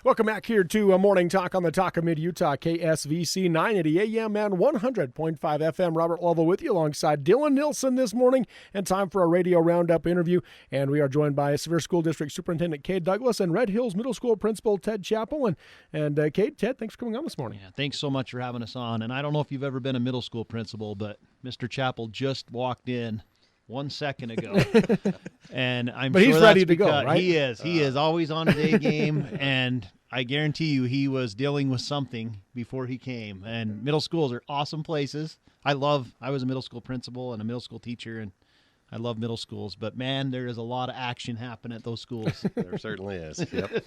Welcome back here to Morning Talk on the Talk of Mid-Utah, KSVC 980 AM and 100.5 FM. Robert Lovell with you alongside Dylan Nilsson this morning, and time for a radio roundup interview. And we are joined by Sevier School District Superintendent Cade Douglas and Red Hills Middle School Principal Ted Chappell. And Cade, Ted, thanks for coming on this morning. Yeah, thanks so much for having us on. And I don't know if you've ever been a middle school principal, but Mr. Chappell just walked in 1 second ago, and but sure he's ready to go, right? He is always on his A game, and I guarantee you he was dealing with something before he came. And middle schools are awesome places. I was a middle school principal and a middle school teacher, and I love middle schools, but man, there is a lot of action happening at those schools. There certainly is. Yep.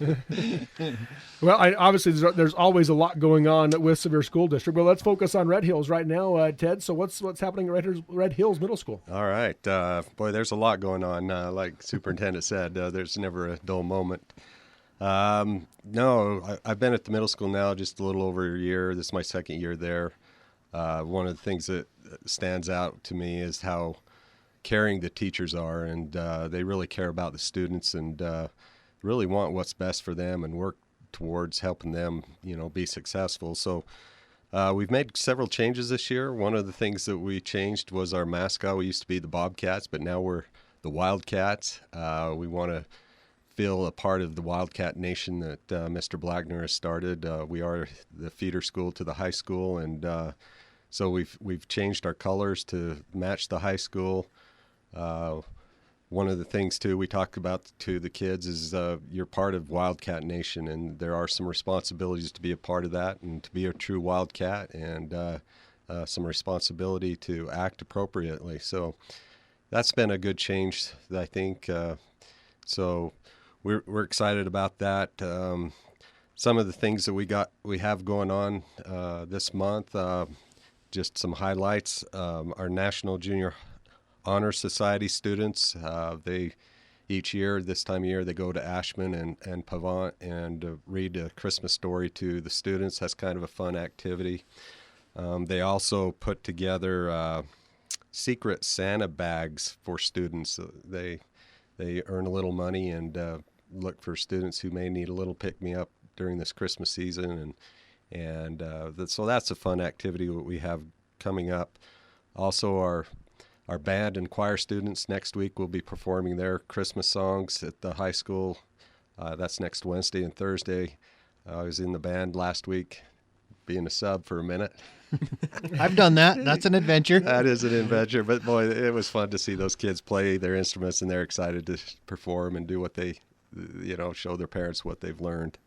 Well, obviously there's always a lot going on with Sevier School District, but let's focus on Red Hills right now, Ted. So what's happening at Red Hills Middle School? All right. Boy, there's a lot going on. Like Superintendent said, there's never a dull moment. No, I've been at the middle school now just a little over a year. This is my second year there. One of the things that stands out to me is how caring the teachers are, and they really care about the students and really want what's best for them and work towards helping them, be successful. So we've made several changes this year. One of the things that we changed was our mascot. We used to be the Bobcats, but now we're the Wildcats. We want to feel a part of the Wildcat Nation that Mr. Blackner has started. We are the feeder school to the high school, and so we've changed our colors to match the high school. One of the things too we talk about to the kids is you're part of Wildcat Nation, and there are some responsibilities to be a part of that and to be a true Wildcat, and some responsibility to act appropriately. So that's been a good change, I think. So we're excited about that. Some of the things that we have going on this month, just some highlights. Our National Junior Honor Society students, they each year, this time of year, they go to Ashman and Pavant and read a Christmas story to the students. That's kind of a fun activity. They also put together secret Santa bags for students. They earn a little money and look for students who may need a little pick-me-up during this Christmas season, and so that's a fun activity that we have coming up. Also, our band and choir students next week will be performing their Christmas songs at the high school. That's next Wednesday and Thursday. I was in the band last week, being a sub for a minute. I've done that. That's an adventure. That is an adventure, but boy, it was fun to see those kids play their instruments, and they're excited to perform and do what they, show their parents what they've learned.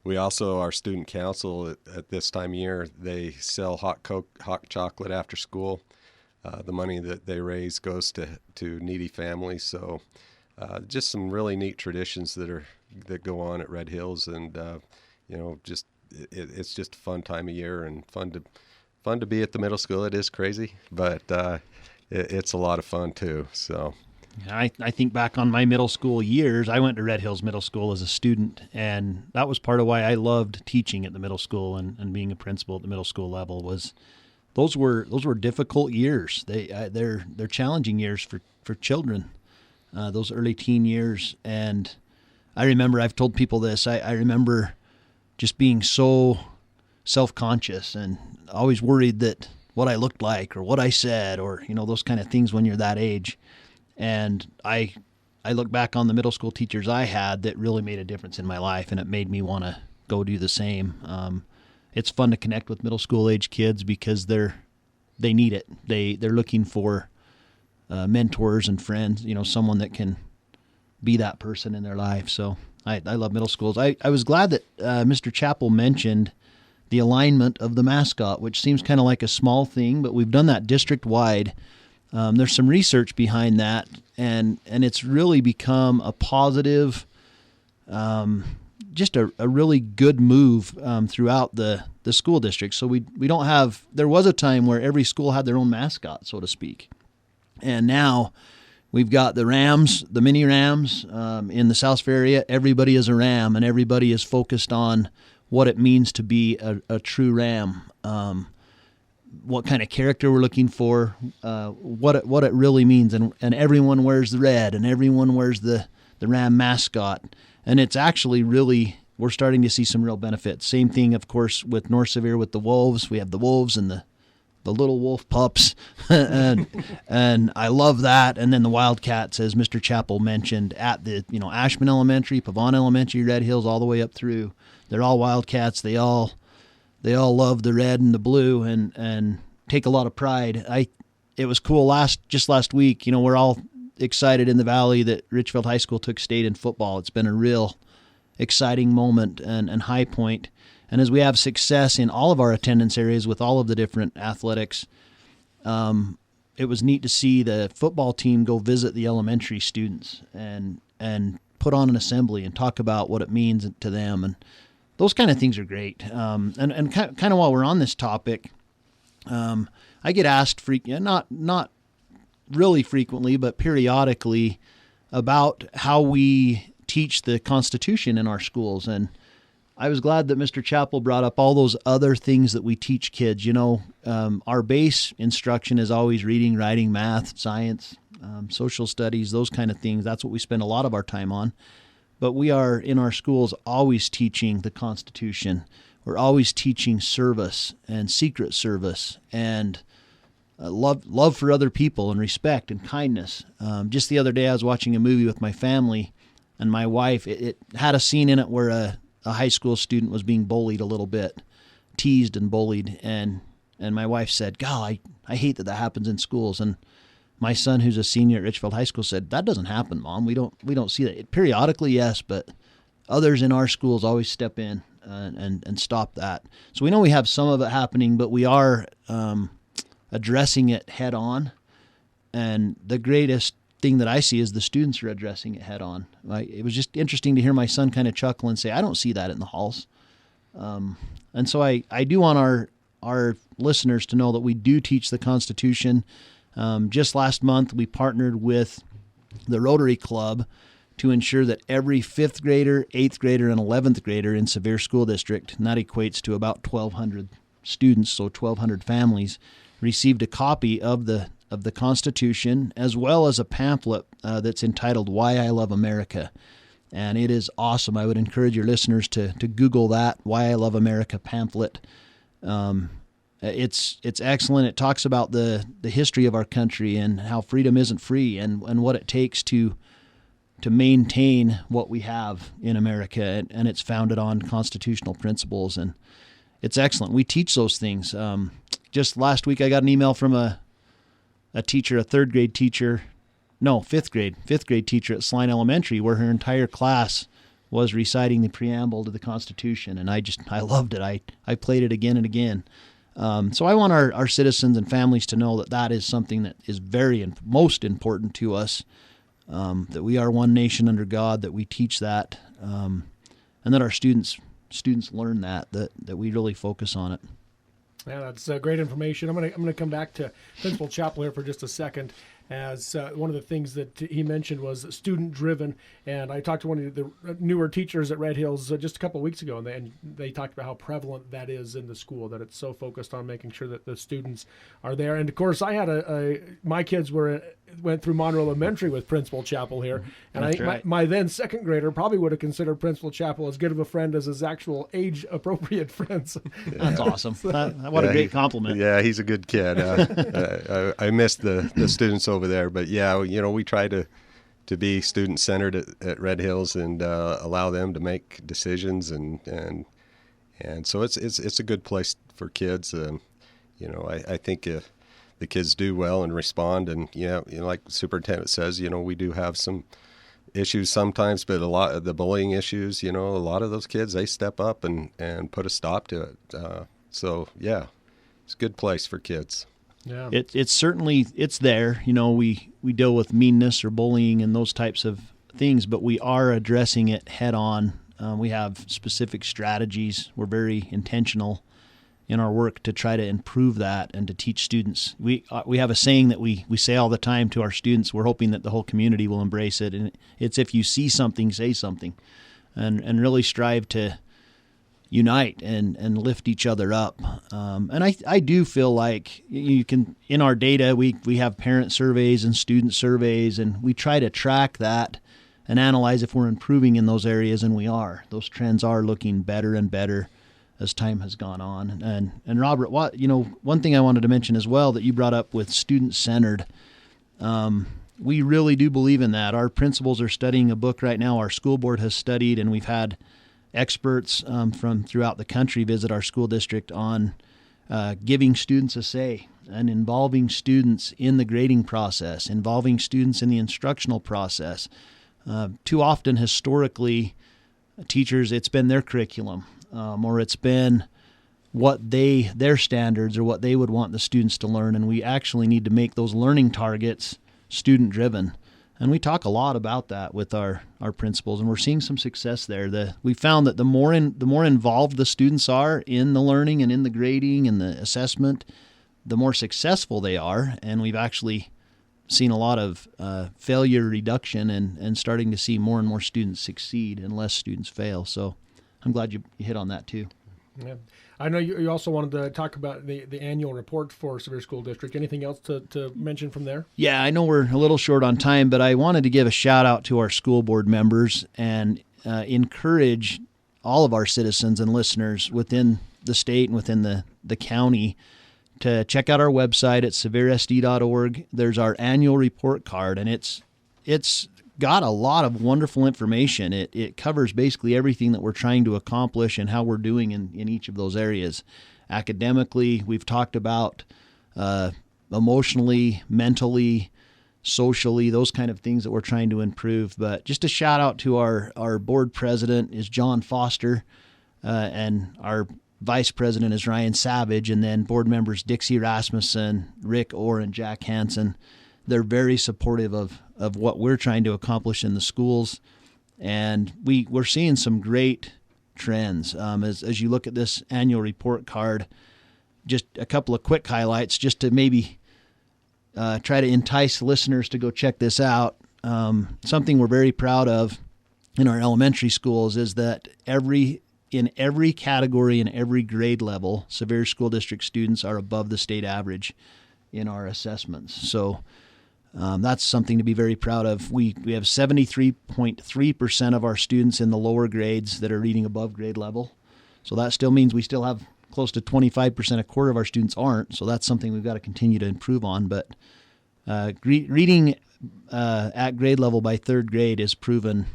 We also, our student council at this time of year, they sell hot chocolate after school. The money that they raise goes to needy families. So just some really neat traditions that go on at Red Hills, and it's just a fun time of year and fun to be at the middle school. It is crazy, but it's a lot of fun too. So. I think back on my middle school years. I went to Red Hills Middle School as a student, and that was part of why I loved teaching at the middle school and being a principal at the middle school level. Was those were difficult years. They're challenging years for children, those early teen years. And I remember, I've told people this, I remember just being so self-conscious and always worried that what I looked like or what I said or those kind of things when you're that age. And I look back on the middle school teachers I had that really made a difference in my life, and it made me want to go do the same. It's fun to connect with middle school age kids because they need it. They're looking for mentors and friends, someone that can be that person in their life. So I love middle schools. I was glad that Mr. Chappell mentioned the alignment of the mascot, which seems kind of like a small thing, but we've done that district-wide. There's some research behind that, and it's really become a positive, just a really good move throughout the school district. So we don't have, there was a time where every school had their own mascot, so to speak. And now we've got the Rams, the mini Rams in the South Fair area. Everybody is a Ram, and everybody is focused on what it means to be a true Ram. What kind of character we're looking for, what it really means, and everyone wears the red, and everyone wears the Ram mascot, And it's actually really, we're starting to see some real benefits. Same thing, of course, with North Severe with the wolves. We have the wolves and the little wolf pups, and I love that. And then the Wildcats, as Mr. Chappell mentioned, at the Ashman Elementary, Pavon Elementary, Red Hills, all the way up through. They're all Wildcats. They all love the red and the blue and take a lot of pride. It was cool just last week. We're all excited in the Valley that Richfield High School took state in football. It's been a real exciting moment and high point. And as we have success in all of our attendance areas with all of the different athletics, it was neat to see the football team go visit the elementary students and put on an assembly and talk about what it means to them. And those kind of things are great. And kind of while we're on this topic, I get asked not really frequently, but periodically about how we teach the Constitution in our schools. And I was glad that Mr. Chappell brought up all those other things that we teach kids. Our base instruction is always reading, writing, math, science, social studies, those kind of things. That's what we spend a lot of our time on. But we are in our schools always teaching the Constitution. We're always teaching service and secret service and love for other people and respect and kindness. Just the other day, I was watching a movie with my family, and my wife. It had a scene in it where a high school student was being bullied a little bit, teased and bullied, and my wife said, "God, I hate that happens in schools." And my son, who's a senior at Richfield High School, said, "That doesn't happen, Mom. We don't see that. Periodically, yes, but others in our schools always step in and stop that." So we know we have some of it happening, but we are addressing it head on. And the greatest thing that I see is the students are addressing it head on. It was just interesting to hear my son kind of chuckle and say, "I don't see that in the halls." And so I do want our listeners to know that we do teach the Constitution. Just last month, we partnered with the Rotary Club to ensure that every 5th grader, 8th grader, and 11th grader in Sevier School District, and that equates to about 1,200 students, so 1,200 families, received a copy of the Constitution, as well as a pamphlet that's entitled "Why I Love America." And it is awesome. I would encourage your listeners to Google that, "Why I Love America" pamphlet. It's excellent. It talks about the history of our country and how freedom isn't free and what it takes to maintain what we have in America. And it's founded on constitutional principles. And it's excellent. We teach those things. Just last week, I got an email from a teacher, a 3rd grade teacher, no, 5th grade teacher at Sline Elementary, where her entire class was reciting the preamble to the Constitution. And I loved it. I played it again and again. So I want our citizens and families to know that is something that is most important to us, that we are one nation under God, that we teach that, and that our students learn that we really focus on it. Yeah, that's great information. I'm gonna come back to Principal Chappell here for just a second, as one of the things that he mentioned was student-driven. And I talked to one of the newer teachers at Red Hills just a couple of weeks ago, and they talked about how prevalent that is in the school, that it's so focused on making sure that the students are there. And, of course, I had my kids went through Monroe Elementary with Principal Chappell here, and That's I right. my then 2nd grader probably would have considered Principal Chappell as good of a friend as his actual age-appropriate friends. That's awesome. What a great compliment. Yeah, he's a good kid. I miss the students over there, but yeah, we try to be student-centered at Red Hills and allow them to make decisions, and so it's a good place for kids. I think if the kids do well and respond, and like the superintendent says, we do have some issues sometimes, but a lot of the bullying issues, a lot of those kids, they step up and put a stop to it. So yeah, it's a good place for kids. Yeah, It's certainly there. We deal with meanness or bullying and those types of things, but we are addressing it head on. We have specific strategies. We're very intentional in our work to try to improve that and to teach students. We have a saying that we say all the time to our students. We're hoping that the whole community will embrace it, and it's, if you see something, say something, and really strive to unite and lift each other up. And I do feel like you can, in our data, we have parent surveys and student surveys, and we try to track that and analyze if we're improving in those areas, and we are. Those trends are looking better and better as time has gone on. And Robert, one thing I wanted to mention as well that you brought up with student-centered, we really do believe in that. Our principals are studying a book right now. Our school board has studied, and we've had experts from throughout the country visit our school district on giving students a say and involving students in the grading process, involving students in the instructional process. Too often, historically, teachers, it's been their curriculum, or it's been their standards or what they would want the students to learn, and we actually need to make those learning targets student-driven. And we talk a lot about that with our principals, and we're seeing some success there. We found that the more involved the students are in the learning and in the grading and the assessment, the more successful they are, and we've actually seen a lot of failure reduction and starting to see more and more students succeed and less students fail. So I'm glad you hit on that too. Yeah. I know you also wanted to talk about the annual report for Sevier School District. Anything else to mention from there? Yeah, I know we're a little short on time, but I wanted to give a shout out to our school board members and encourage all of our citizens and listeners within the state and within the county to check out our website at seviersd.org. There's our annual report card, and it's got a lot of wonderful information. It covers basically everything that we're trying to accomplish and how we're doing in each of those areas. Academically, we've talked about emotionally, mentally, socially, those kind of things that we're trying to improve. But just a shout out to our board president is John Foster, and our vice president is Ryan Savage, and then board members Dixie Rasmussen, Rick Orr, and Jack Hansen. They're very supportive of what we're trying to accomplish in the schools, and we're seeing some great trends. As you look at this annual report card, just a couple of quick highlights just to maybe try to entice listeners to go check this out. Something we're very proud of in our elementary schools is that in every category and every grade level, Sevier School District students are above the state average in our assessments. So that's something to be very proud of. We have 73.3% of our students in the lower grades that are reading above grade level. So that still means we still have close to 25%, a quarter of our students aren't. So that's something we've got to continue to improve on. But reading at grade level by third grade is proven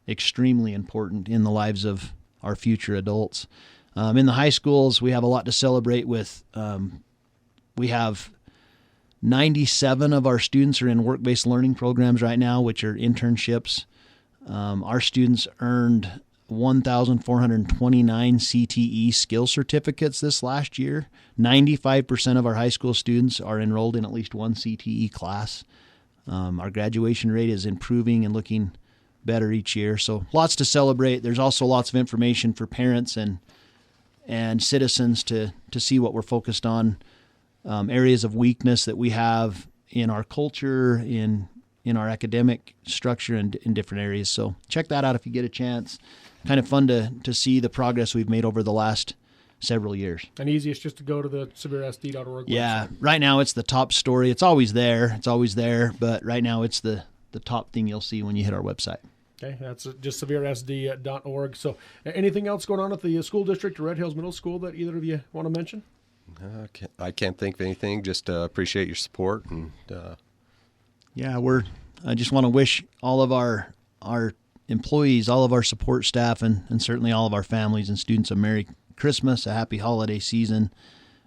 extremely important in the lives of our future adults. In the high schools, we have a lot to celebrate with. We have 97 of our students are in work-based learning programs right now, which are internships. Our students earned 1,429 CTE skill certificates this last year. 95% of our high school students are enrolled in at least one CTE class. Our graduation rate is improving and looking better each year. So lots to celebrate. There's also lots of information for parents and citizens to see what we're focused on. Areas of weakness that we have in our culture, in our academic structure, and in different areas. So check that out if you get a chance. Kind of fun to see the progress we've made over the last several years. And easiest just to go to the seviersd.org Yeah, website. Right now it's the top story. It's always there, but right now it's the top thing you'll see when you hit our website. Okay, that's just seviersd.org. So anything else going on at the school district or Red Hills Middle School that either of you want to mention? I can't think of anything. Just appreciate your support. And yeah, I just want to wish all of our employees, all of our support staff, and certainly all of our families and students a Merry Christmas, a happy holiday season.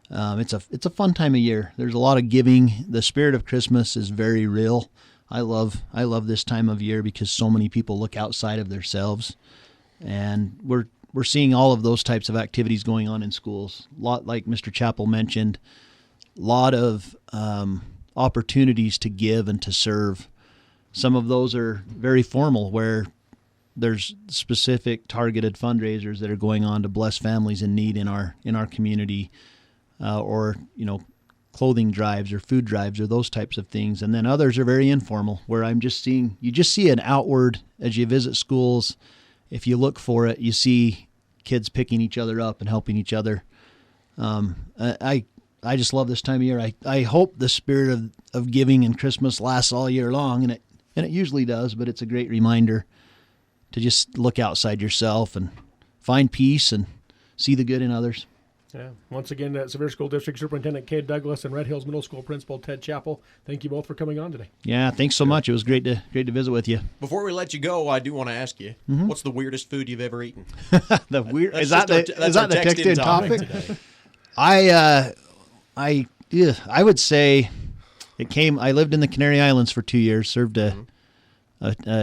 It's a fun time of year. There's a lot of giving. The spirit of Christmas is very real. I love this time of year because so many people look outside of themselves, and we're seeing all of those types of activities going on in schools. A lot, like Mr. Chappell mentioned, a lot of opportunities to give and to serve. Some of those are very formal, where there's specific targeted fundraisers that are going on to bless families in need in our community, or clothing drives or food drives or those types of things. And then others are very informal, where you just see an outward as you visit schools. If you look for it, you see kids picking each other up and helping each other. I just love this time of year. I hope the spirit of giving and Christmas lasts all year long, and it usually does, but it's a great reminder to just look outside yourself and find peace and see the good in others. Yeah. Once again, Sevier School District Superintendent Cade Douglas and Red Hills Middle School Principal Ted Chappell, thank you both for coming on today. Yeah, thanks so much. It was great to visit with you. Before we let you go, I do want to ask you, what's the weirdest food you've ever eaten? The weird That's is that the text-in topic? today. I would say it came. I lived in the Canary Islands for 2 years, served a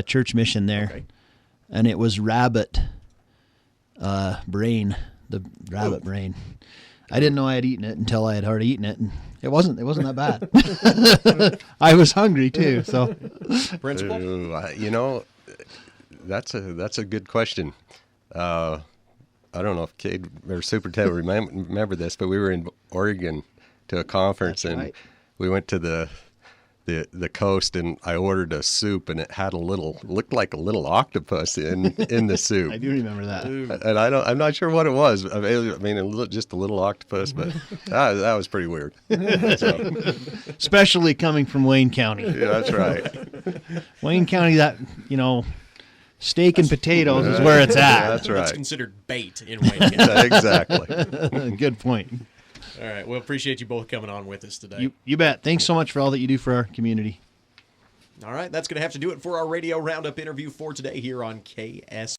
church mission there, Okay. and it was rabbit brain, the rabbit brain. I didn't know I had eaten it until I had already eaten it, and it wasn't that bad. I was hungry too, so. Principal? That's a good question. I don't know if Cade or Superintendent remember this, but we were in Oregon to a conference, That's and right. we went to the coast, and I ordered a soup, and it had looked like a little octopus in the soup. I do remember that. And I'm not sure what it was. I mean, just a little octopus, but that was pretty weird. So, Especially coming from Wayne County. yeah, that's right. Wayne County, that, steak and potatoes is where it's at. That's It's right. considered bait in Wayne County. Exactly. Good point. All right. Well, appreciate you both coming on with us today. You bet. Thanks so much for all that you do for our community. All right. That's going to have to do it for our Radio Roundup interview for today here on KS.